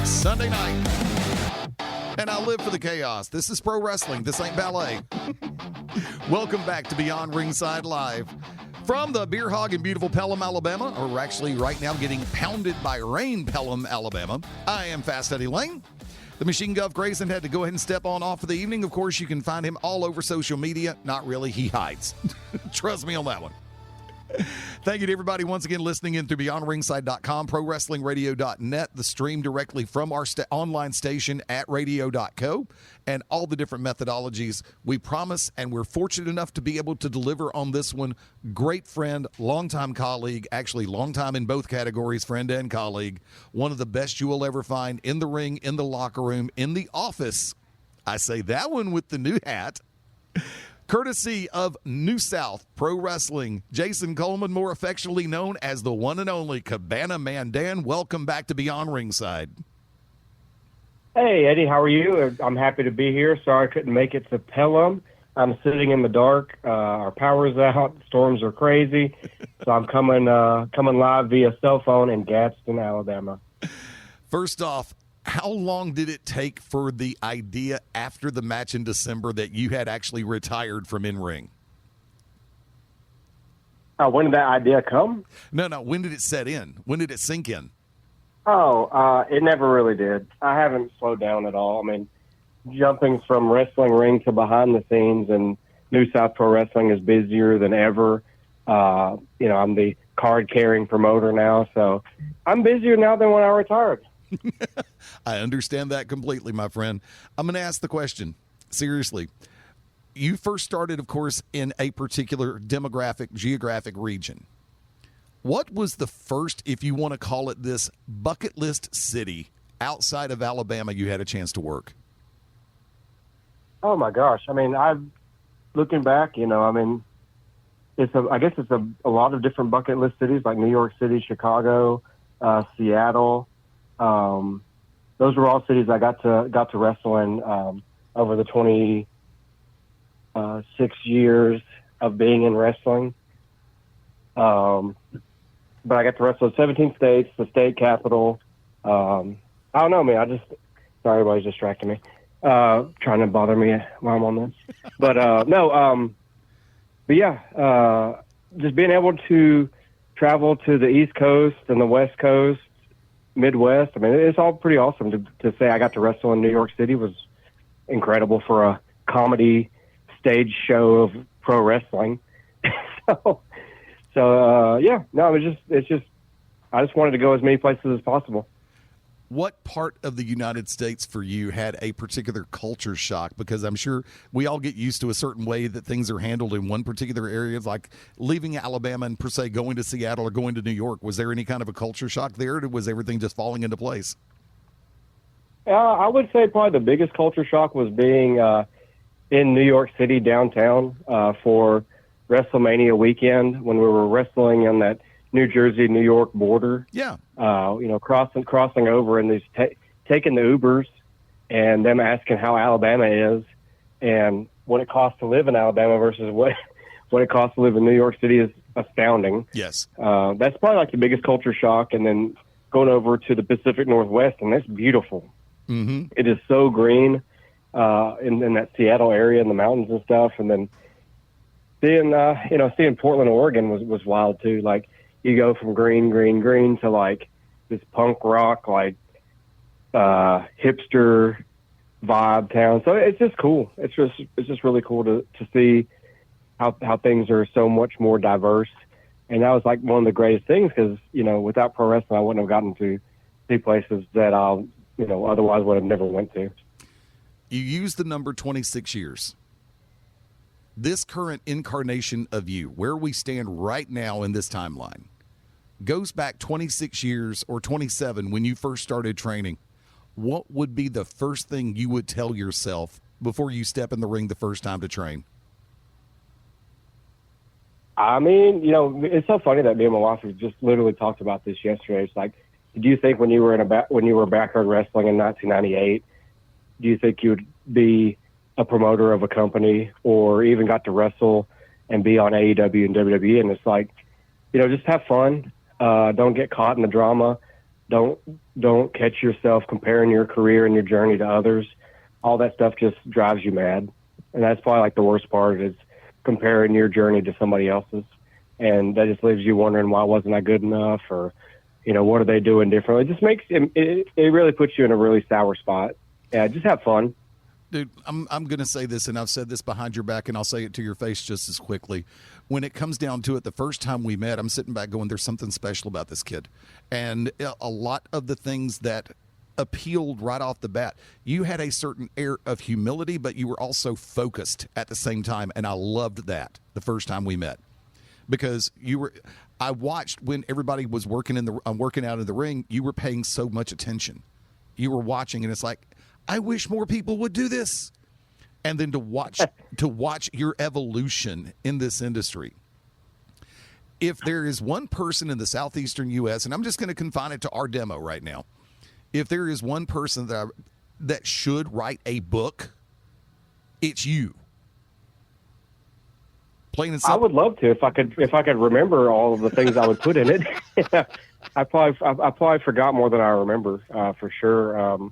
Sunday night. And I live for the chaos. This is pro wrestling. This ain't ballet. Welcome back to Beyond Ringside Live. From the Beer Hog in beautiful Pelham, Alabama, or actually right now getting pounded by rain, Pelham, Alabama, I am Fast Eddie Lane. The Machine Gov Grayson had to go ahead and step on off for the evening. Of course, you can find him all over social media. Not really. He hides. Trust me on that one. Thank you to everybody once again listening in through BeyondRingside.com, ProWrestlingRadio.net, the stream directly from our online station at Radio.co, and all the different methodologies. We promise, and we're fortunate enough to be able to deliver on this one. Great friend, longtime colleague, actually longtime in both categories, friend and colleague. One of the best you will ever find in the ring, in the locker room, in the office. I say that one with the new hat. Courtesy of New South Pro Wrestling, Jason Coleman, more affectionately known as the one and only Cabana Man Dan. Welcome back to Beyond Ringside. Hey, Eddie, how are you? I'm happy to be here. Sorry I couldn't make it to Pelham. I'm sitting in the dark. Our power's out. Storms are crazy. So I'm coming live via cell phone in Gadsden, Alabama. First off, how long did it take for the idea after the match in December that you had actually retired from in-ring? When did that idea come? No. When did it set in? When did it sink in? It never really did. I haven't slowed down at all. I mean, jumping from wrestling ring to behind the scenes, and New South Pro Wrestling is busier than ever. I'm the card-carrying promoter now, so I'm busier now than when I retired. I understand that completely, my friend. I'm going to ask the question, seriously. You first started, of course, in a particular geographic region. What was the first, if you want to call it this, bucket list city outside of Alabama you had a chance to work? Oh, my gosh. I mean, looking back, I guess it's a lot of different bucket list cities like New York City, Chicago, Seattle. Those were all cities I got to wrestle in over the 26 years of being in wrestling. But I got to wrestle in 17 states, the state capital. I don't know, man. Sorry, everybody's distracting me, trying to bother me while I'm on this. But just being able to travel to the East Coast and the West Coast, Midwest. I mean, it's all pretty awesome to say I got to wrestle in New York City was incredible for a comedy stage show of pro wrestling. I just wanted to go as many places as possible. What part of the United States for you had a particular culture shock? Because I'm sure we all get used to a certain way that things are handled in one particular area, like leaving Alabama and per se going to Seattle or going to New York. Was there any kind of a culture shock there, or was everything just falling into place? I would say probably the biggest culture shock was being in New York City downtown for WrestleMania weekend when we were wrestling on that New Jersey, New York border. Yeah. Crossing over and taking the Ubers and them asking how Alabama is and what it costs to live in Alabama versus what it costs to live in New York City is astounding. Yes. That's probably like the biggest culture shock. And then going over to the Pacific Northwest, and that's beautiful. Mm-hmm. It is so green in that Seattle area and the mountains and stuff. And then seeing Portland, Oregon was wild too. Like, you go from green to like this punk rock, like hipster vibe town. So it's just cool. It's just really cool to see how things are so much more diverse. And that was like one of the greatest things because, without pro wrestling, I wouldn't have gotten to see places that I, otherwise would have never went to. You used the number 26 years. This current incarnation of you, where we stand right now in this timeline, goes back 26 years or 27 when you first started training. What would be the first thing you would tell yourself before you step in the ring the first time to train? I mean, it's so funny that me and my wife just literally talked about this yesterday. It's like, did you think when you were backyard wrestling in 1998, do you think you would be a promoter of a company or even got to wrestle and be on AEW and WWE? And it's like, just have fun. Don't get caught in the drama. Don't catch yourself comparing your career and your journey to others. All that stuff just drives you mad. And that's probably like the worst part is comparing your journey to somebody else's. And that just leaves you wondering, why wasn't I good enough? Or, what are they doing differently? It just makes it really puts you in a really sour spot. Yeah, just have fun. Dude, I'm going to say this, and I've said this behind your back, and I'll say it to your face just as quickly. When it comes down to it, the first time we met, I'm sitting back going, there's something special about this kid. And a lot of the things that appealed right off the bat, you had a certain air of humility, but you were also focused at the same time, and I loved that the first time we met. Because I watched when everybody was working out in the ring, you were paying so much attention. You were watching, and it's like, I wish more people would do this. And then to watch your evolution in this industry. If there is one person in the southeastern U.S., and I'm just going to confine it to our demo right now, if there is one person that should write a book, it's you. Plain and simple. I would love to if I could remember all of the things I would put in it. I probably forgot more than I remember, for sure.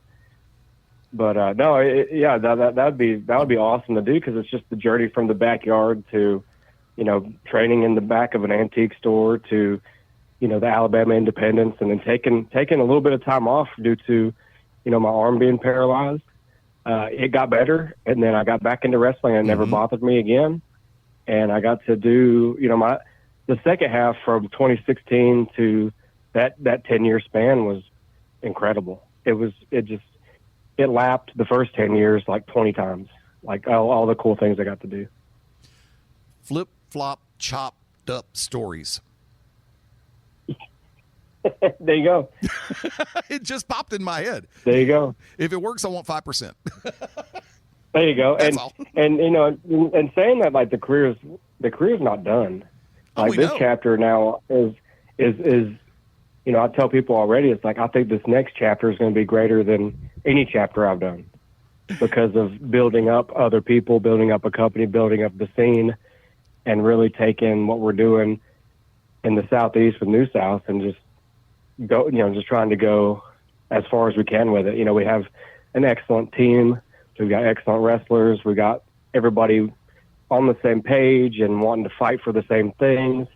But that would be awesome to do, because it's just the journey from the backyard to, training in the back of an antique store to, the Alabama Independence, and then taking a little bit of time off due to, my arm being paralyzed. It got better, and then I got back into wrestling, and it never bothered me again. And I got to do, the second half from 2016 to that 10-year span was incredible. It lapped the first 10 years like 20 times, like all the cool things I got to do. Flip, flop, chopped up stories. There you go. It just popped in my head. There you go. If it works, I want 5%. There you go. That's and all. And saying that, like, the career's not done. Like, this chapter now is I tell people already, it's like, I think this next chapter is going to be greater than any chapter I've done, because of building up other people, building up a company, building up the scene, and really taking what we're doing in the Southeast with New South and just just trying to go as far as we can with it. We have an excellent team. We've got excellent wrestlers. We got everybody on the same page and wanting to fight for the same things.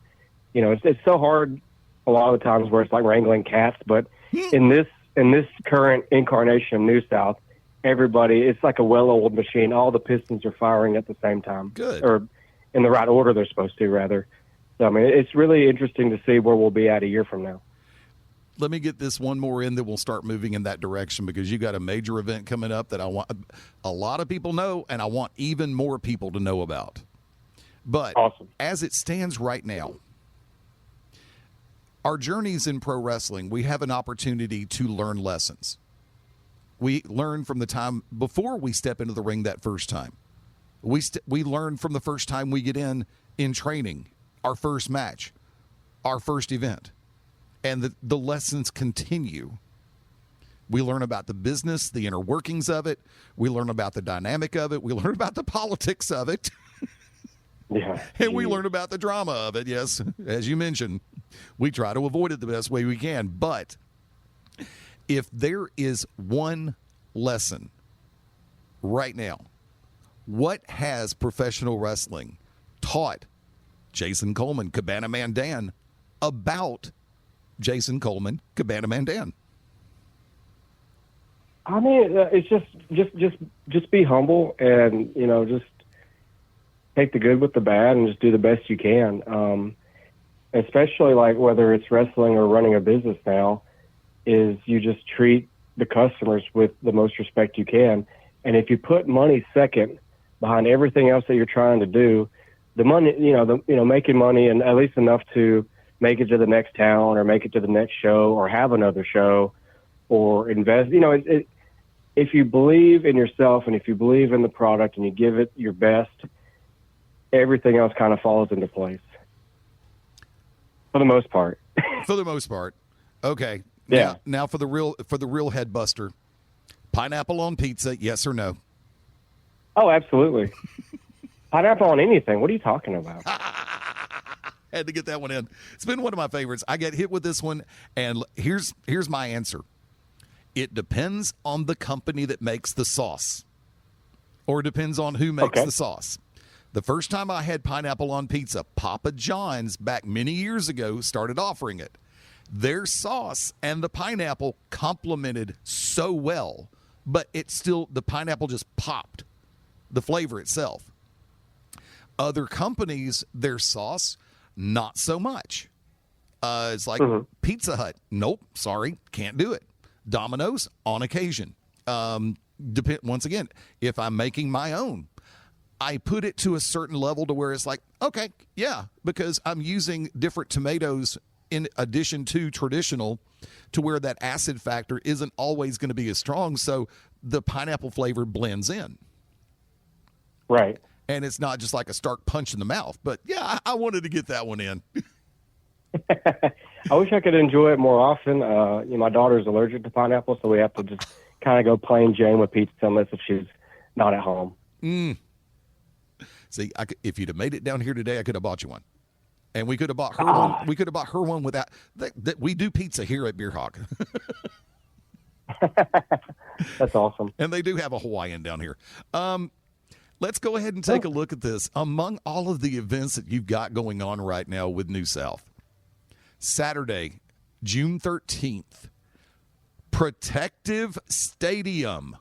It's so hard a lot of the times where it's like wrangling cats, but in this current incarnation of New South, everybody, it's like a well-oiled machine. All the pistons are firing at the same time. Good. Or in the right order they're supposed to, rather. So, I mean, it's really interesting to see where we'll be at a year from now. Let me get this one more in, that we'll start moving in that direction, because you got a major event coming up that I want a lot of people know, and I want even more people to know about. But awesome. As it stands right now, our journeys in pro wrestling, we have an opportunity to learn lessons. We learn from the time before we step into the ring that first time. We learn from the first time we get in training, our first match, our first event. And the lessons continue. We learn about the business, the inner workings of it. We learn about the dynamic of it. We learn about the politics of it. Yeah. And we learn about the drama of it, yes. As you mentioned, we try to avoid it the best way we can. But if there is one lesson right now, what has professional wrestling taught Jason Coleman, Cabana Man Dan, about Jason Coleman, Cabana Man Dan? I mean, it's just be humble, and just take the good with the bad, and just do the best you can. Especially like whether it's wrestling or running a business now, is you just treat the customers with the most respect you can. And if you put money second behind everything else that you're trying to do, the money, making money and at least enough to make it to the next town or make it to the next show or have another show or invest, if you believe in yourself and if you believe in the product and you give it your best, everything else kind of falls into place. For the most part. For the most part. Okay. Yeah. Now for the real head buster. Pineapple on pizza, yes or no? Oh, absolutely. Pineapple on anything. What are you talking about? Had to get that one in. It's been one of my favorites. I get hit with this one, and here's my answer. It depends on the company that makes the sauce, or it depends on who makes the sauce. The first time I had pineapple on pizza, Papa John's back many years ago started offering it. Their sauce and the pineapple complemented so well, but the pineapple just popped the flavor itself. Other companies, their sauce, not so much. It's like Pizza Hut. Nope, sorry, can't do it. Domino's, on occasion. Once again, if I'm making my own, I put it to a certain level to where it's like, okay, yeah, because I'm using different tomatoes in addition to traditional, to where that acid factor isn't always going to be as strong, so the pineapple flavor blends in. Right. And it's not just like a stark punch in the mouth. But, yeah, I wanted to get that one in. I wish I could enjoy it more often. My daughter's allergic to pineapple, so we have to just kind of go plain Jane with pizza unless if she's not at home. See, if you'd have made it down here today, I could have bought you one. And we could have bought her one. We could have bought her one without that. We do pizza here at Beer Hog. That's awesome. And they do have a Hawaiian down here. Let's go ahead and take a look at this. Among all of the events that you've got going on right now with New South, Saturday, June 13th, Protective Stadium,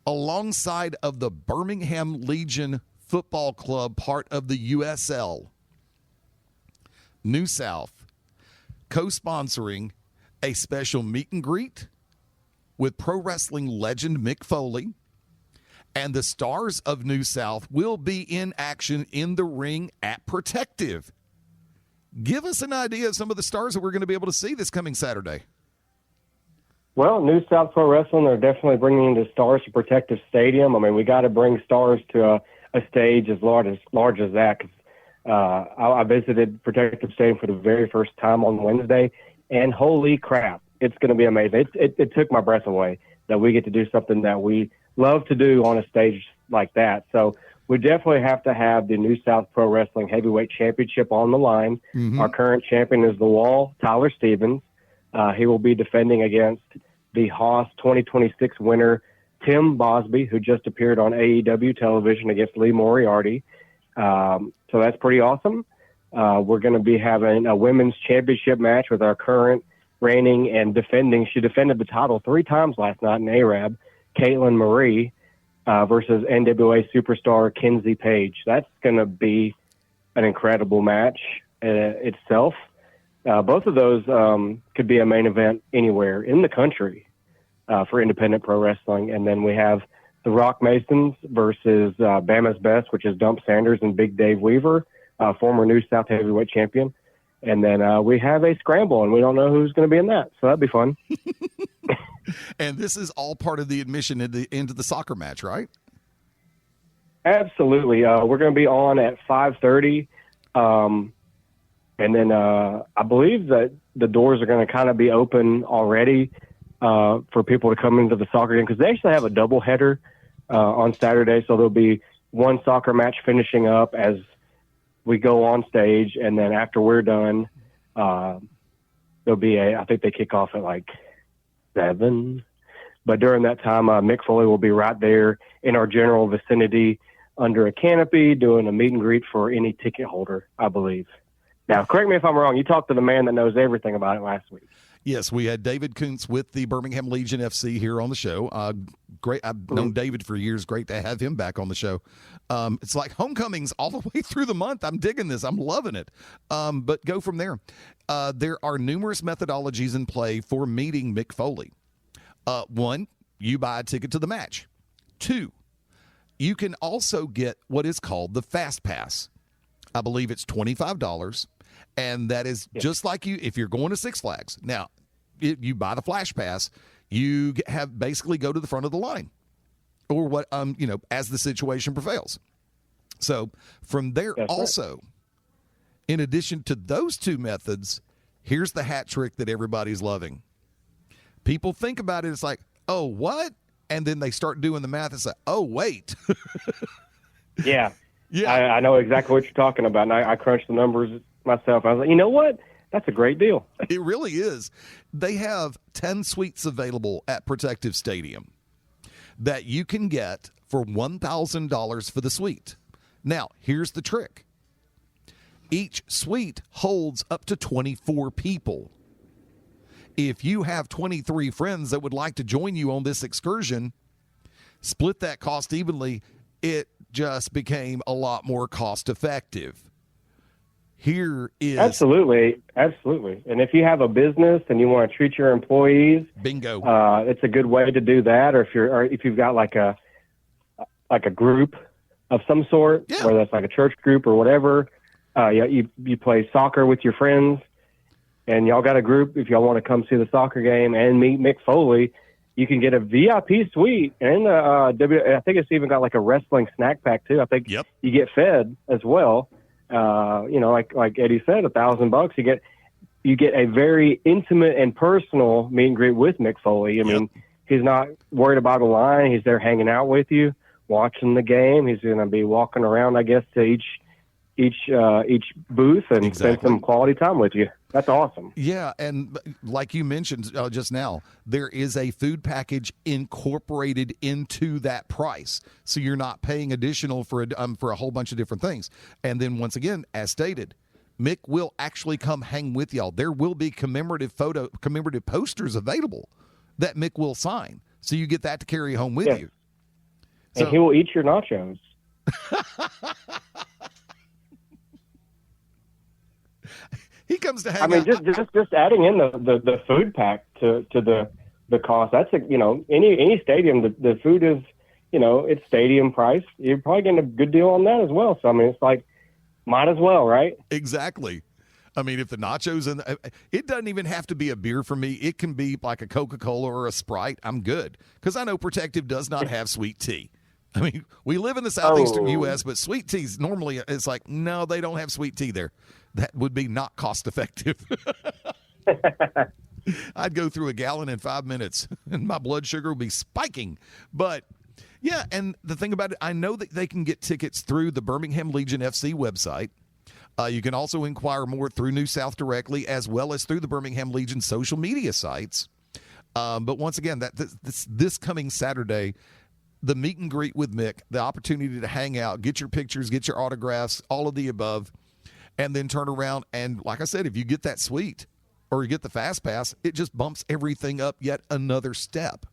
alongside of the Birmingham Legion Football Club, part of the USL. New South co-sponsoring a special meet and greet with pro wrestling legend Mick Foley. And the stars of New South will be in action in the ring at Protective. Give us an idea of some of the stars that we're going to be able to see this coming Saturday. Well, New South Pro Wrestling, they're definitely bringing the stars to Protective Stadium. I mean, we got to bring stars to a stage as large as that. 'Cause, I visited Protective Stadium for the very first time on Wednesday, and holy crap, it's going to be amazing. It took my breath away that we get to do something that we love to do on a stage like that. So we definitely have to have the New South Pro Wrestling Heavyweight Championship on the line. Our current champion is the Wall, Tyler Stevens. He will be defending against the Haas 2026 winner, Tim Bosby, who just appeared on AEW television against Lee Moriarty. So that's pretty awesome. We're going to be having a women's championship match with our current reigning and defending. She defended the title 3 times last night in Arab, Caitlin Marie, versus NWA superstar Kenzie Page. That's going to be an incredible match itself. Both of those could be a main event anywhere in the country for independent pro wrestling. And then we have the Rock Masons versus Bama's Best, which is Dump Sanders and Big Dave Weaver, former New South heavyweight champion. And then we have a scramble, and we don't know who's going to be in that. So that'd be fun. And this is all part of the admission into the soccer match, right? Absolutely. We're going to be on at 5:30. And then I believe that the doors are going to kind of be open already for people to come into the soccer game, because they actually have a doubleheader on Saturday. So there'll be one soccer match finishing up as we go on stage, and then after we're done, there'll be I think they kick off at like 7. But during that time, Mick Foley will be right there in our general vicinity under a canopy doing a meet and greet for any ticket holder, I believe. Now, correct me if I'm wrong. You talked to the man that knows everything about it last week. Yes, we had David Kuntz with the Birmingham Legion FC here on the show. Great. I've known David for years. Great to have him back on the show. It's like homecomings all the way through the month. I'm digging this. I'm loving it. But go from there. There are numerous methodologies in play for meeting Mick Foley. 1, you buy a ticket to the match. 2, you can also get what is called the Fast Pass. I believe it's $25. And that is just like if you're going to Six Flags. Now, you buy the Flash Pass, you have basically go to the front of the line, or what as the situation prevails. So from there, in addition to those 2 methods, Here's the hat trick that everybody's loving. People think about it. It's like, oh, what? And then they start doing the math. It's like, oh, wait. Yeah. Yeah. I know exactly what you're talking about. And I crunched the numbers myself. I was like, you know what? That's a great deal. It really is. They have 10 suites available at Protective Stadium that you can get for $1,000 for the suite. Now, here's the trick. Each suite holds up to 24 people. If you have 23 friends that would like to join you on this excursion, split that cost evenly. It just became a lot more cost effective. Here is absolutely. And if you have a business and you want to treat your employees, bingo, it's a good way to do that. Or if you've got like a group of some sort, whether that's like a church group or whatever, you play soccer with your friends, and y'all got a group. If y'all want to come see the soccer game and meet Mick Foley, you can get a VIP suite, and I think it's even got like a wrestling snack pack too. I think you get fed as well. Like Eddie said, $1,000. You get a very intimate and personal meet and greet with Mick Foley. I mean, he's not worried about a line. He's there hanging out with you, watching the game. He's going to be walking around, I guess, to each booth and spend some quality time with you. That's awesome. Yeah, and like you mentioned just now, there is a food package incorporated into that price, so you're not paying additional for a whole bunch of different things. And then once again, as stated, Mick will actually come hang with y'all. There will be commemorative posters available that Mick will sign, so you get that to carry home with you. And he will eat your nachos. He comes to hang out. I mean, just adding in the food pack to the cost. That's any stadium. The food is, it's stadium price. You're probably getting a good deal on that as well. So I mean, it's like, might as well, right? Exactly. I mean, if the nachos it doesn't even have to be a beer for me. It can be like a Coca-Cola or a Sprite. I'm good because I know Protective does not have sweet tea. I mean, we live in the southeastern U.S., but sweet teas normally it's like, no, they don't have sweet tea there. That would be not cost effective. I'd go through a gallon in 5 minutes and my blood sugar would be spiking. But yeah, and the thing about it, I know that they can get tickets through the Birmingham Legion FC website. You can also inquire more through New South directly, as well as through the Birmingham Legion social media sites. But once again, this coming Saturday, the meet and greet with Mick, the opportunity to hang out, get your pictures, get your autographs, all of the above, and then turn around. And like I said, if you get that suite or you get the fast pass, it just bumps everything up yet another step.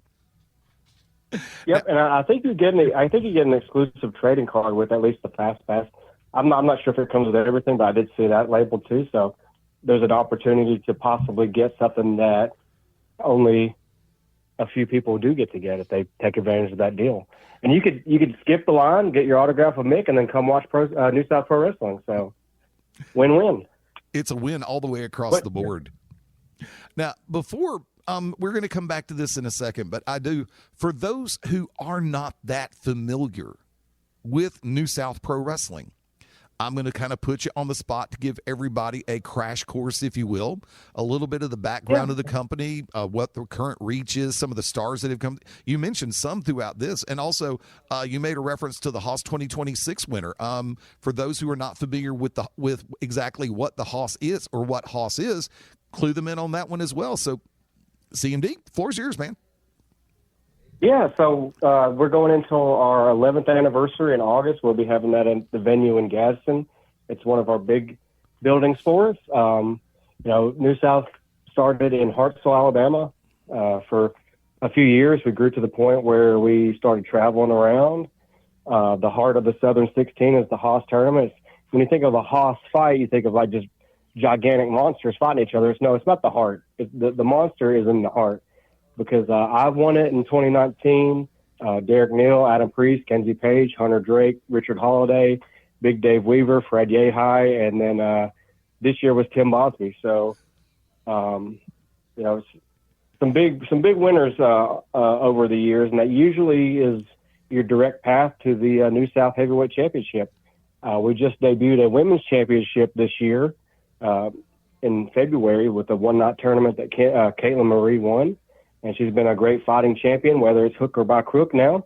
Yep, and I think you get an exclusive trading card with at least the fast pass. I'm not sure if it comes with everything, but I did see that label too. So there's an opportunity to possibly get something that only a few people do get to get if they take advantage of that deal. And you could skip the line, get your autograph with Mick, and then come watch New South Pro Wrestling. So win-win. It's a win all the way across the board. Now, before we're going to come back to this in a second, but for those who are not that familiar with New South Pro Wrestling, I'm going to kind of put you on the spot to give everybody a crash course, if you will, a little bit of the background of the company, what the current reach is, some of the stars that have come. You mentioned some throughout this, and also you made a reference to the Haas 2026 winner. For those who are not familiar with exactly what the Haas is or what Haas is, clue them in on that one as well. So, CMD, floor's yours, man. Yeah, so we're going into our 11th anniversary in August. We'll be having that at the venue in Gadsden. It's one of our big buildings for us. New South started in Hartsville, Alabama. For a few years, we grew to the point where we started traveling around. The heart of the Southern 16 is the Haas tournament. When you think of a Haas fight, you think of like just gigantic monsters fighting each other. No, it's not the heart. The monster is in the heart. Because I won it in 2019. Derek Neal, Adam Priest, Kenzie Page, Hunter Drake, Richard Holiday, Big Dave Weaver, Fred Yehai, and then this year was Tim Bosby. So, some big winners over the years, and that usually is your direct path to the New South Heavyweight Championship. We just debuted a women's championship this year. in February with a one-night tournament that Caitlin Marie won, and she's been a great fighting champion, whether it's hook or by crook now.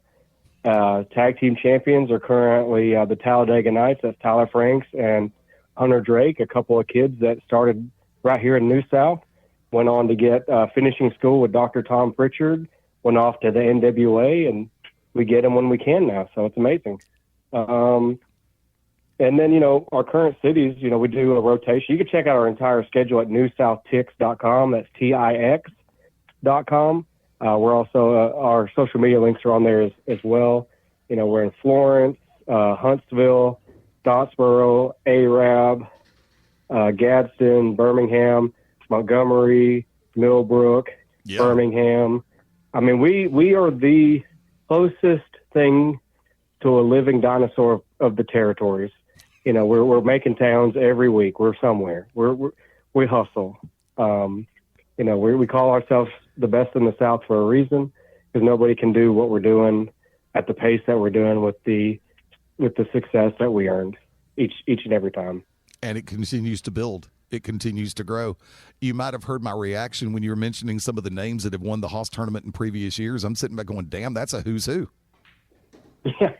Tag team champions are currently the Talladega Knights. That's Tyler Franks and Hunter Drake, a couple of kids that started right here in New South, went on to get finishing school with Dr. Tom Pritchard, went off to the NWA, and we get them when we can now. So it's amazing. And then, our current cities, we do a rotation. You can check out our entire schedule at newsouthtix.com. That's TIX.com. We're also, our social media links are on there as well. We're in Florence, Huntsville, Scottsboro, Arab, Gadsden, Birmingham, Montgomery, Millbrook, Birmingham. I mean, we are the closest thing to a living dinosaur of the territories. We're making towns every week. We're somewhere. We hustle. We call ourselves the best in the South for a reason, because nobody can do what we're doing at the pace that we're doing with the success that we earned each and every time. And it continues to build. It continues to grow. You might have heard my reaction when you were mentioning some of the names that have won the Hoss tournament in previous years. I'm sitting back going, damn, that's a who's who. Yeah.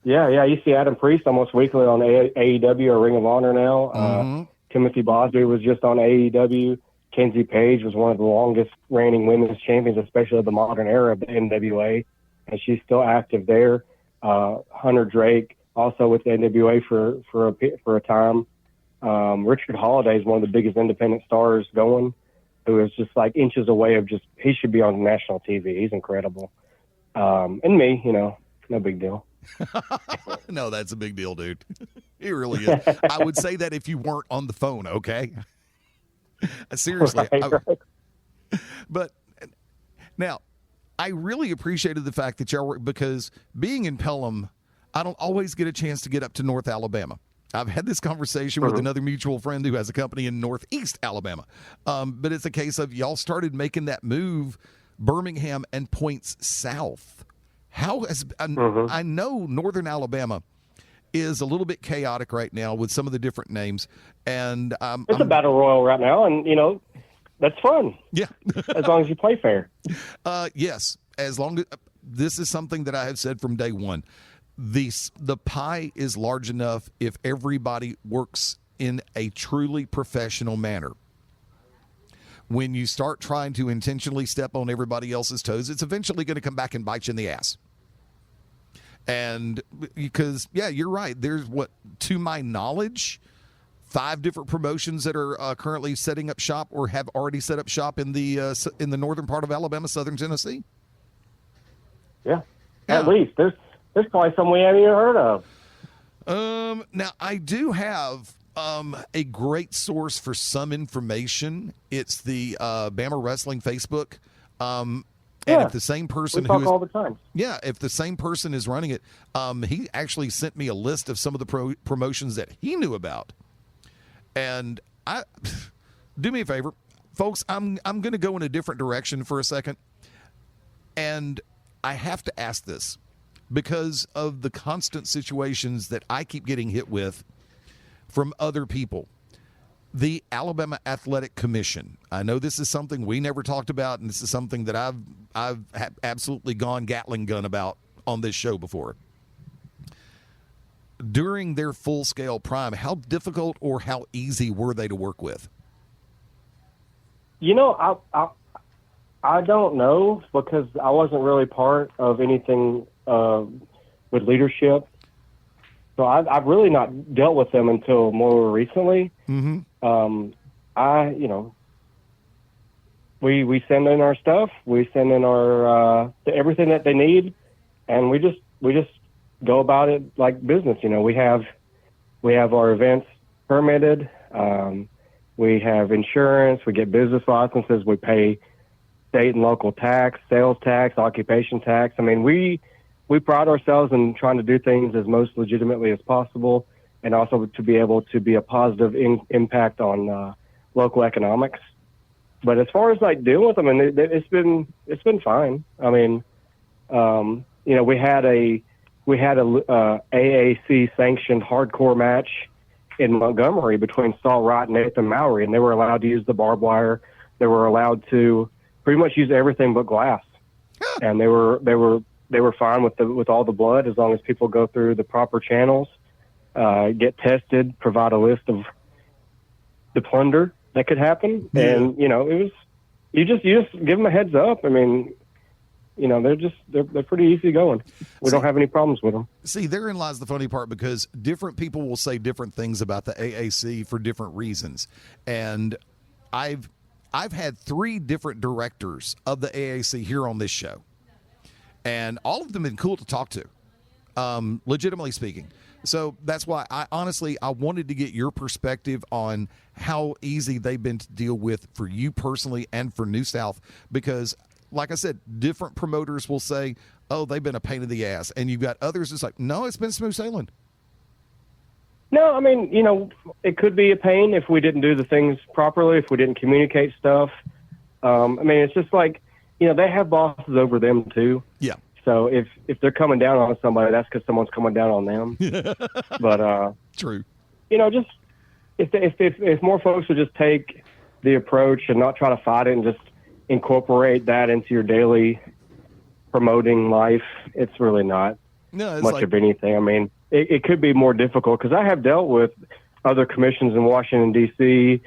You see Adam Priest almost weekly on AEW or Ring of Honor now. Timothy Bosby was just on AEW. Kenzie Page was one of the longest reigning women's champions, especially of the modern era of the NWA, and she's still active there. Hunter Drake, also with the NWA for a time. Richard Holiday is one of the biggest independent stars going, who is just like inches away of he should be on national TV. He's incredible. And me, no big deal. No, that's a big deal, dude. It really is. I would say that if you weren't on the phone, okay? Seriously. Right. But now, I really appreciated the fact that y'all were, because being in Pelham, I don't always get a chance to get up to North Alabama. I've had this conversation with another mutual friend who has a company in Northeast Alabama. But it's a case of y'all started making that move, Birmingham and points south. I know Northern Alabama is a little bit chaotic right now with some of the different names. And it's a battle royal right now, and, that's fun. Yeah. As long as you play fair. Yes. As long as this is something that I have said from day one. The pie is large enough if everybody works in a truly professional manner. When you start trying to intentionally step on everybody else's toes, it's eventually going to come back and bite you in the ass. And because, you're right. There's to my knowledge, 5 different promotions that are currently setting up shop or have already set up shop in the northern part of Alabama, southern Tennessee. Yeah. At least there's probably some we haven't even heard of. Now I do have a great source for some information. It's the Bama Wrestling Facebook. And if the same person we talk all the time. Yeah, if the same person is running it, he actually sent me a list of some of the promotions that he knew about. And do me a favor, folks, I'm going to go in a different direction for a second. And I have to ask this because of the constant situations that I keep getting hit with from other people. The Alabama Athletic Commission. I know this is something we never talked about, and this is something that I've absolutely gone Gatling gun about on this show before. During their full-scale prime, how difficult or how easy were they to work with? I don't know, because I wasn't really part of anything with leadership. So I've really not dealt with them until more recently. Mm-hmm. We send in our stuff, we send in our everything that they need, and we just go about it like business. We have our events permitted, we have insurance, we get business licenses, we pay state and local tax, sales tax, occupation tax. I mean, we pride ourselves in trying to do things as most legitimately as possible, and also to be able to be a positive impact on local economics. But as far as like dealing with them, and it's been fine. I mean, we had a AAC sanctioned hardcore match in Montgomery between Saul Wright and Nathan Mowry, and they were allowed to use the barbed wire. They were allowed to pretty much use everything but glass, and they were fine with all the blood as long as people go through the proper channels, get tested, provide a list of the plunder that could happen, and it was you just give them a heads up. I mean, they're pretty easy going. We don't have any problems with them. See, therein lies the funny part, because different people will say different things about the AAC for different reasons, and I've had 3 different directors of the AAC here on this show, and all of them have been cool to talk to, legitimately speaking. So that's why I wanted to get your perspective on how easy they've been to deal with for you personally and for New South, because like I said, different promoters will say, oh, they've been a pain in the ass, and you've got others that's like, no, it's been smooth sailing. No, I mean, it could be a pain if we didn't do the things properly, if we didn't communicate stuff. I mean, it's just like, they have bosses over them too. Yeah. So if they're coming down on somebody, that's because someone's coming down on them. But true. Just if more folks would just take the approach and not try to fight it and just incorporate that into your daily promoting life, it's really not much of anything. I mean, it could be more difficult because I have dealt with other commissions in Washington, D.C.,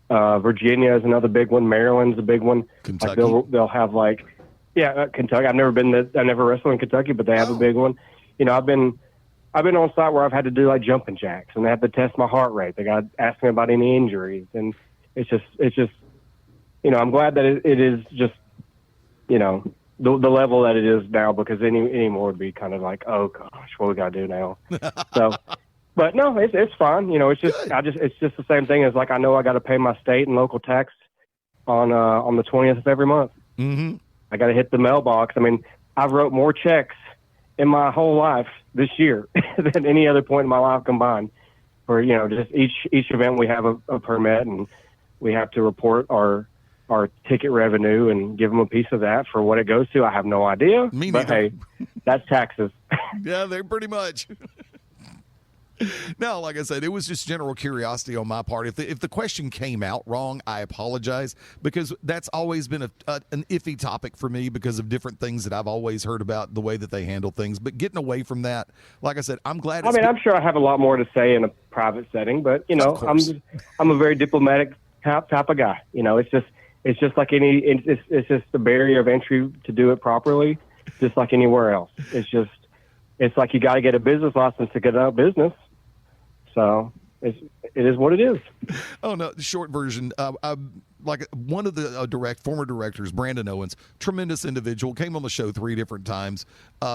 Virginia is another big one. Maryland's a big one. Kentucky. Like they'll have Kentucky. I've never wrestled in Kentucky, but they have a big one. I've been on site where I've had to do like jumping jacks, and they have to test my heart rate. They got to ask me about any injuries, and it's just I'm glad that it is just the level that it is now, because any more would be kind of like, oh gosh, what we got to do now? So. But no, it's fine. It's just it's just the same thing as like I know I got to pay my state and local tax on the 20th of every month. Mm-hmm. I got to hit the mailbox. I mean, I've wrote more checks in my whole life this year than any other point in my life combined. For just each event we have a permit, and we have to report our ticket revenue and give them a piece of that for what it goes to. I have no idea. Me but neither. Hey, that's taxes. Yeah, they're pretty much. No, like I said, it was just general curiosity on my part. If the question came out wrong, I apologize, because that's always been an iffy topic for me because of different things that I've always heard about the way that they handle things. But getting away from that, like I said, I'm glad. I'm sure I have a lot more to say in a private setting, but I'm a very diplomatic type of guy. It's just like it's just the barrier of entry to do it properly, just like anywhere else. It's like you got to get a business license to get out of business. So it is what it is. Oh no, the short version. Like one of the former directors, Brandon Owens, tremendous individual, came on the show 3 different times,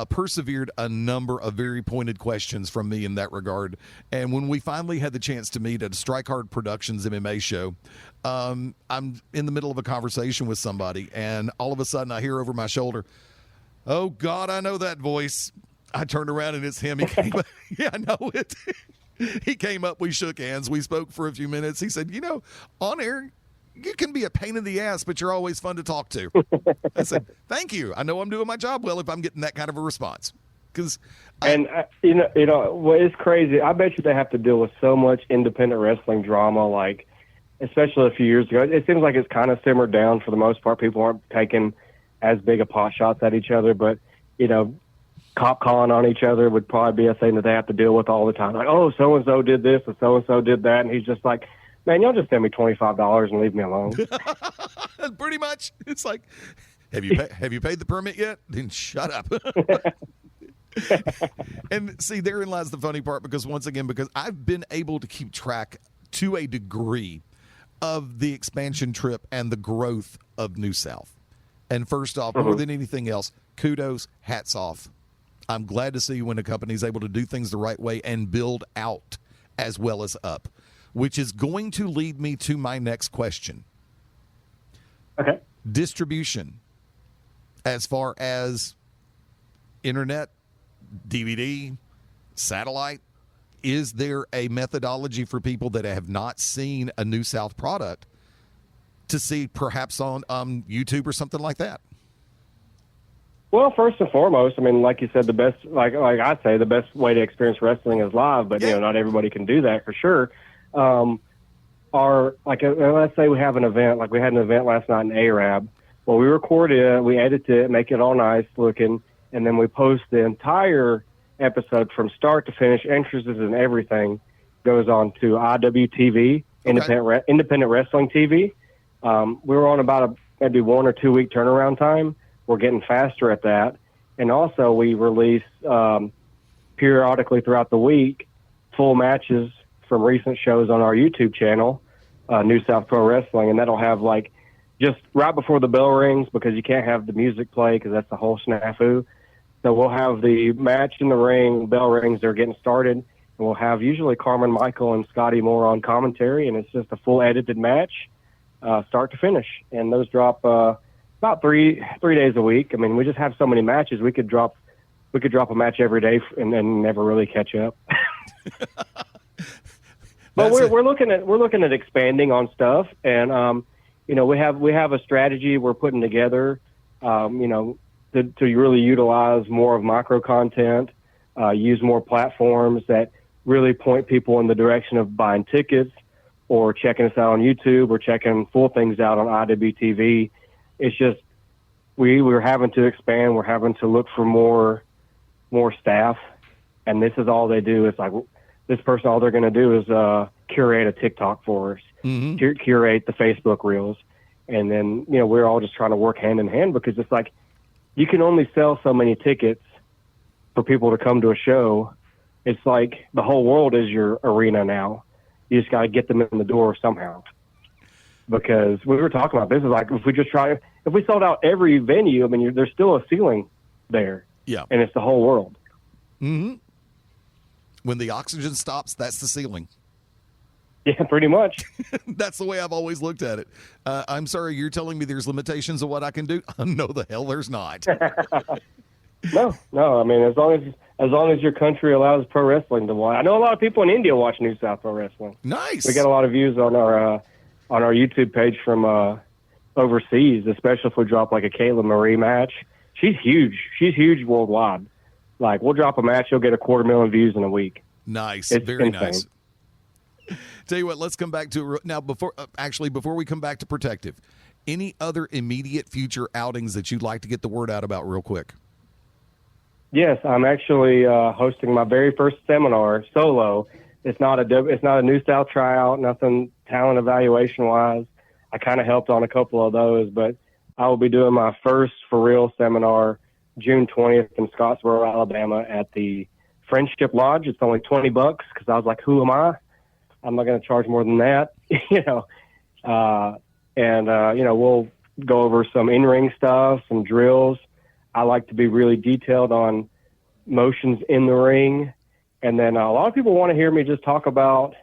persevered a number of very pointed questions from me in that regard. And when we finally had the chance to meet at a Strike Hard Productions MMA show, I'm in the middle of a conversation with somebody, and all of a sudden I hear over my shoulder, "Oh God, I know that voice." I turned around and it's him. He came. Yeah, I know it. He came up, we shook hands, we spoke for a few minutes. He said, on air, you can be a pain in the ass, but you're always fun to talk to. I said, thank you. I know I'm doing my job well if I'm getting that kind of a response. Well, it's crazy. I bet you they have to deal with so much independent wrestling drama, like, especially a few years ago. It seems like it's kind of simmered down for the most part. People aren't taking as big a pot shots at each other, but, cop calling on each other would probably be a thing that they have to deal with all the time. Like, oh, so-and-so did this and so-and-so did that. And he's just like, man, y'all just send me $25 and leave me alone. Pretty much. It's like, have you paid the permit yet? Then shut up. And see, therein lies the funny part, because I've been able to keep track to a degree of the expansion trip and the growth of New South. And first off, more than anything else, kudos, hats off. I'm glad to see when a company is able to do things the right way and build out as well as up, which is going to lead me to my next question. Okay. Distribution, as far as internet, DVD, satellite, is there a methodology for people that have not seen a New South product to see perhaps on YouTube or something like that? Well, first and foremost, I mean, like you said, the best, like I say, the best way to experience wrestling is live. But not everybody can do that for sure. Let's say we have an event, like we had an event last night in Arab. Well, we record it, we edit it, make it all nice looking, and then we post the entire episode from start to finish, entrances and everything goes on to IWTV, Independent Wrestling TV. We were on about maybe 1 or 2 week turnaround time. We're getting faster at that. And also we release periodically throughout the week full matches from recent shows on our YouTube channel, New South Pro Wrestling, and that'll have like just right before the bell rings, because you can't have the music play because that's the whole snafu. So we'll have the match in the ring, bell rings, they're getting started, and we'll have usually Carmen Michael and Scotty Moore on commentary, and it's just a full edited match, start to finish. And those drop about three days a week. I mean, we just have so many matches. We could drop a match every day and then never really catch up. But we're looking at expanding on stuff, and we have a strategy we're putting together, to really utilize more of micro content, use more platforms that really point people in the direction of buying tickets or checking us out on YouTube or checking full things out on IWTV. It's just we're having to expand. We're having to look for more staff, and this is all they do. It's like this person, all they're going to do is curate a TikTok for us, curate the Facebook reels, and then we're all just trying to work hand in hand, because it's like you can only sell so many tickets for people to come to a show. It's like the whole world is your arena now. You just got to get them in the door somehow. Because we were talking about this, is like if we sold out every venue, I mean, there's still a ceiling there. Yeah. And it's the whole world. Mm-hmm. When the oxygen stops, that's the ceiling. Yeah, pretty much. That's the way I've always looked at it. I'm sorry, you're telling me there's limitations of what I can do? No, the hell there's not. No. I mean, as long as your country allows pro wrestling to watch. I know a lot of people in India watch New South Pro Wrestling. Nice. We got a lot of views on our YouTube page from overseas, especially if we drop like a Kayla Marie match. She's huge. She's huge worldwide. Like, we'll drop a match, you'll get 250,000 views in a week. Nice. It's very insane. Nice. Tell you what, let's come back to now. Before we come back to Protective, any other immediate future outings that you'd like to get the word out about real quick? Yes, I'm actually hosting my very first seminar solo. It's not a New South tryout, nothing talent evaluation wise. I kind of helped on a couple of those, but I will be doing my first for real seminar June 20th in Scottsboro, Alabama at the Friendship Lodge. It's only $20 because I was like, who am I? I'm not going to charge more than that, we'll go over some in-ring stuff, some drills. I like to be really detailed on motions in the ring. And then a lot of people want to hear me just talk about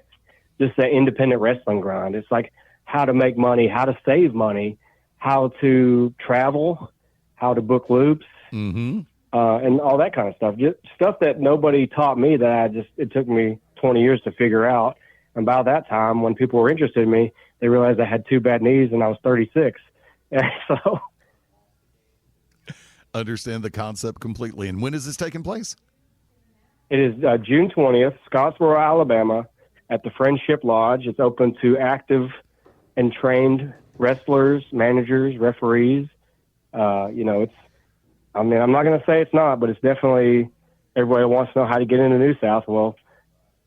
just that independent wrestling grind. It's like how to make money, how to save money, how to travel, how to book loops, and all that kind of stuff. Just stuff that nobody taught me that it took me 20 years to figure out. And by that time, when people were interested in me, they realized I had 2 bad knees and I was 36. So understand the concept completely. And when is this taking place? It is June 20th, Scottsboro, Alabama, at the Friendship Lodge. It's open to active and trained wrestlers, managers, referees. I'm not going to say it's not, but it's definitely, everybody wants to know how to get into New South. Well,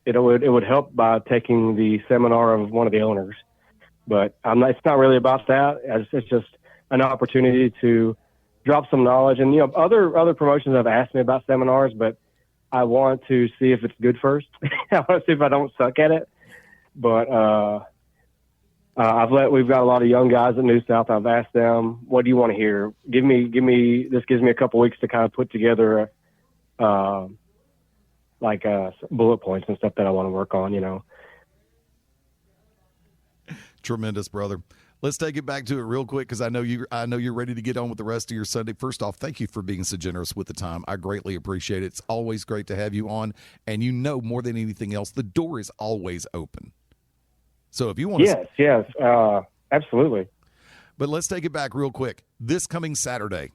it would help by taking the seminar of one of the owners. But it's not really about that. It's just an opportunity to drop some knowledge. And, other promotions have asked me about seminars, but I want to see if it's good first. I want to see if I don't suck at it. But we've got a lot of young guys at New South. I've asked them, what do you want to hear? This gives me a couple weeks to kind of put together bullet points and stuff that I want to work on, Tremendous, brother. Let's take it back to it real quick, because I know you're ready to get on with the rest of your Sunday. First off, thank you for being so generous with the time. I greatly appreciate it. It's always great to have you on, and more than anything else, the door is always open. So if you want to... Yes, absolutely. But let's take it back real quick. This coming Saturday,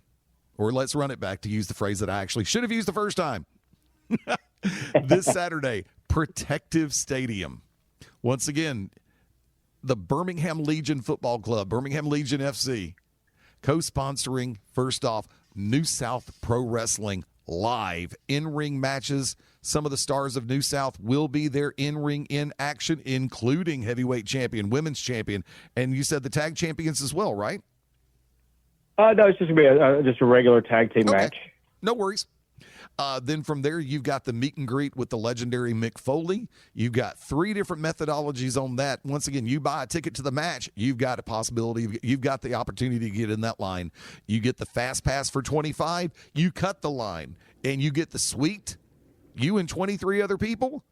or let's run it back to use the phrase that I actually should have used the first time. This Saturday, Protective Stadium. Once again, the Birmingham Legion Football Club, Birmingham Legion FC, co-sponsoring, first off, New South Pro Wrestling live in-ring matches. Some of the stars of New South will be there in-ring in action, including heavyweight champion, women's champion, and you said the tag champions as well, right? No, it's just going to be just a regular tag team match. No worries. Then from there, you've got the meet and greet with the legendary Mick Foley. You've got 3 different methodologies on that. Once again, you buy a ticket to the match, you've got a possibility, you've got the opportunity to get in that line. You get the fast pass for $25, you cut the line, and you get the suite. You and 23 other people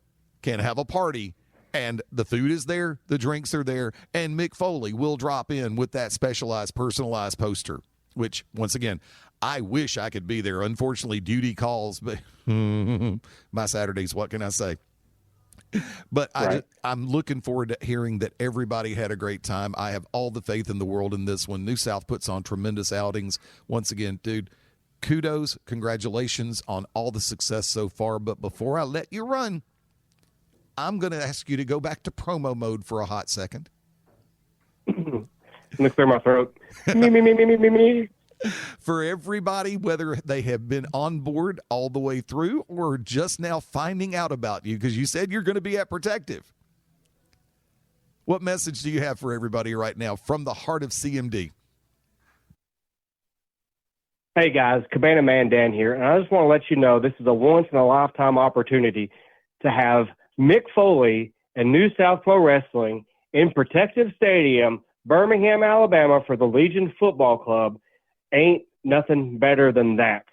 can have a party, and the food is there, the drinks are there, and Mick Foley will drop in with that specialized, personalized poster, which, once again, I wish I could be there. Unfortunately, duty calls, but my Saturdays, what can I say? But right. I'm looking forward to hearing that everybody had a great time. I have all the faith in the world in this one. New South puts on tremendous outings. Once again, dude, kudos, congratulations on all the success so far. But before I let you run, I'm going to ask you to go back to promo mode for a hot second. Let me clear my throat. Me. For everybody, whether they have been on board all the way through or just now finding out about you, because you said you're going to be at Protective. What message do you have for everybody right now from the heart of CMD? Hey, guys, Cabana Man Dan here, and I just want to let you know this is a once-in-a-lifetime opportunity to have Mick Foley and New South Pro Wrestling in Protective Stadium, Birmingham, Alabama, for the Legion Football Club. Ain't nothing better than that.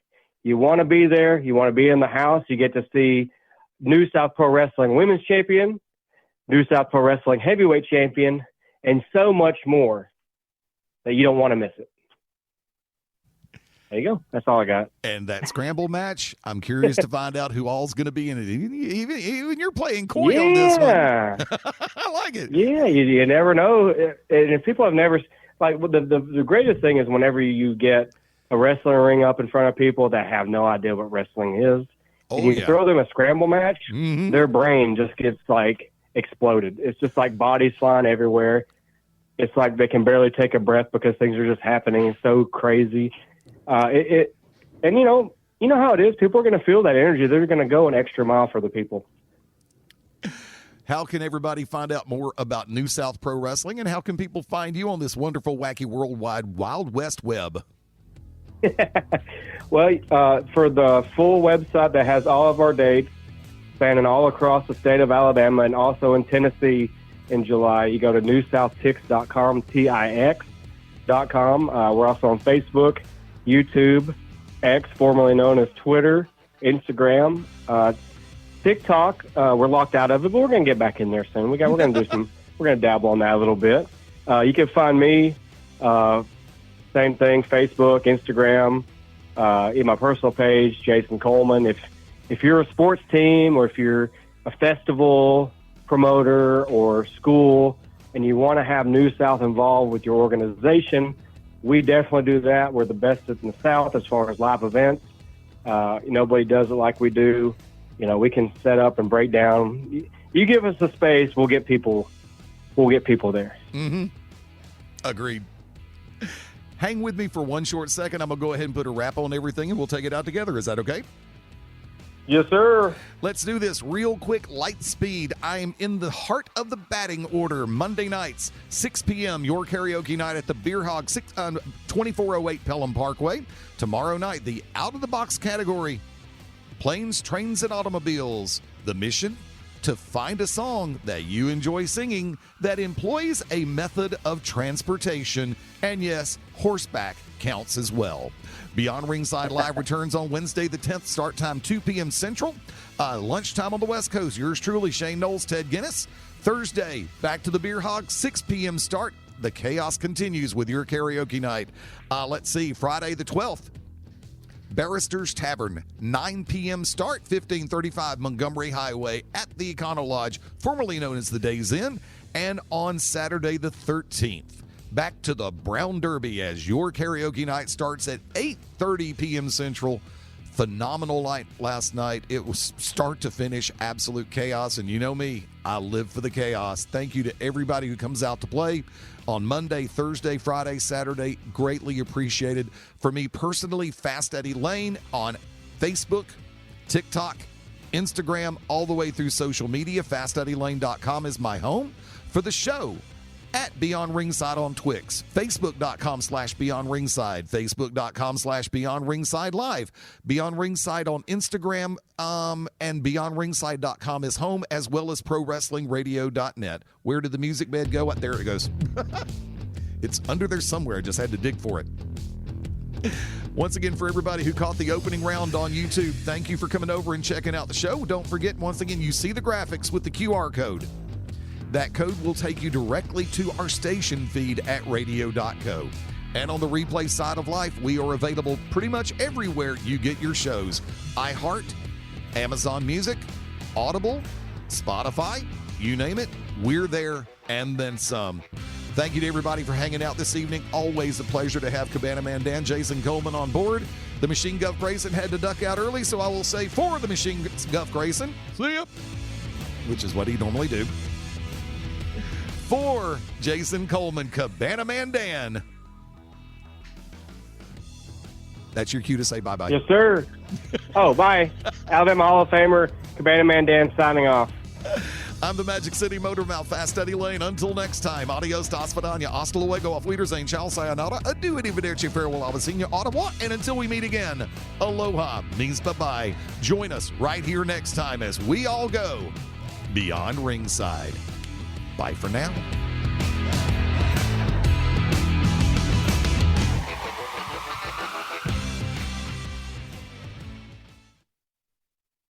You want to be there. You want to be in the house. You get to see New South Pro Wrestling Women's Champion, New South Pro Wrestling Heavyweight Champion, and so much more that you don't want to miss it. There you go. That's all I got. And that scramble match, I'm curious to find out who all's going to be in it. Even you're playing coy on this one. I like it. Yeah, you never know. And if people have never... Like the greatest thing is whenever you get a wrestling ring up in front of people that have no idea what wrestling is, and you throw them a scramble match, their brain just gets like exploded. It's just like bodies flying everywhere. It's like they can barely take a breath because things are just happening. It's so crazy. And you know how it is. People are going to feel that energy. They're going to go an extra mile for the people. How can everybody find out more about New South Pro Wrestling, and how can people find you on this wonderful, wacky, worldwide Wild West web? Well, for the full website that has all of our dates, spanning all across the state of Alabama and also in Tennessee in July, you go to newsouthtix.com, TIX.com. We're also on Facebook, YouTube, X, formerly known as Twitter, Instagram, TikTok. We're locked out of it, but we're going to get back in there soon. We're going to dabble on that a little bit. You can find me, same thing, Facebook, Instagram, in my personal page, Jason Coleman. If you're a sports team or if you're a festival promoter or school and you want to have New South involved with your organization, we definitely do that. We're the best in the South as far as live events. Nobody does it like we do. We can set up and break down. You give us the space, we'll get people there. Mm-hmm. Agreed. Hang with me for one short second. I'm going to go ahead and put a wrap on everything, and we'll take it out together. Is that okay? Yes, sir. Let's do this real quick, light speed. I am in the heart of the batting order. Monday nights, 6 p.m., your karaoke night at the Beer Hog, 2408 Pelham Parkway. Tomorrow night, the out-of-the-box category, Planes, Trains, and Automobiles. The mission? To find a song that you enjoy singing that employs a method of transportation. And yes, horseback counts as well. Beyond Ringside Live returns on Wednesday the 10th, start time 2 p.m. Central. Lunchtime on the West Coast. Yours truly, Shane Knowles, Ted Guinness. Thursday, back to the Beer Hog, 6 p.m. start. The chaos continues with your karaoke night. Let's see, Friday the 12th. Barrister's Tavern, 9 p.m. start, 1535 Montgomery Highway at the Econo Lodge, formerly known as the Days Inn. And on Saturday the 13th, back to the Brown Derby as your karaoke night starts at 8:30 p.m. Central. Phenomenal night last night. It was start to finish absolute chaos, and you know me, I live for the chaos. Thank you to everybody who comes out to play on Monday, Thursday, Friday, Saturday. Greatly appreciated. For me personally, Fast Eddie Lane on Facebook, TikTok, Instagram, all the way through social media. FastEddieLane.com is my home. For the show, at Beyond Ringside on Twix, Facebook.com/Beyond Ringside, Facebook.com/Beyond Ringside Live, Beyond Ringside on Instagram, and BeyondRingside.com is home, as well as ProWrestlingRadio.net. Where did the music bed go? There it goes. It's under there somewhere. I just had to dig for it. Once again, for everybody who caught the opening round on YouTube, thank you for coming over and checking out the show. Don't forget, once again, you see the graphics with the QR code. That code will take you directly to our station feed at radio.co. And on the replay side of life, we are available pretty much everywhere you get your shows. iHeart, Amazon Music, Audible, Spotify, you name it, we're there and then some. Thank you to everybody for hanging out this evening. Always a pleasure to have Cabana Man Dan, Jason Coleman on board. The Machine Guff Grayson had to duck out early, so I will say for the Machine Guff Grayson, see ya, which is what he normally do. For Jason Coleman, Cabana Man Dan. That's your cue to say bye-bye. Yes, sir. Oh, bye. Alabama Hall of Famer, Cabana Man Dan signing off. I'm the Magic City Motor Mouth, Fast Eddie Lane. Until next time, adios, das vidania, hasta luego, auf Wiedersehen, ciao, sayonara, adieu, arrivederci, farewell, avicina, au revoir, and until we meet again, aloha means bye-bye. Join us right here next time as we all go Beyond Ringside. Bye for now.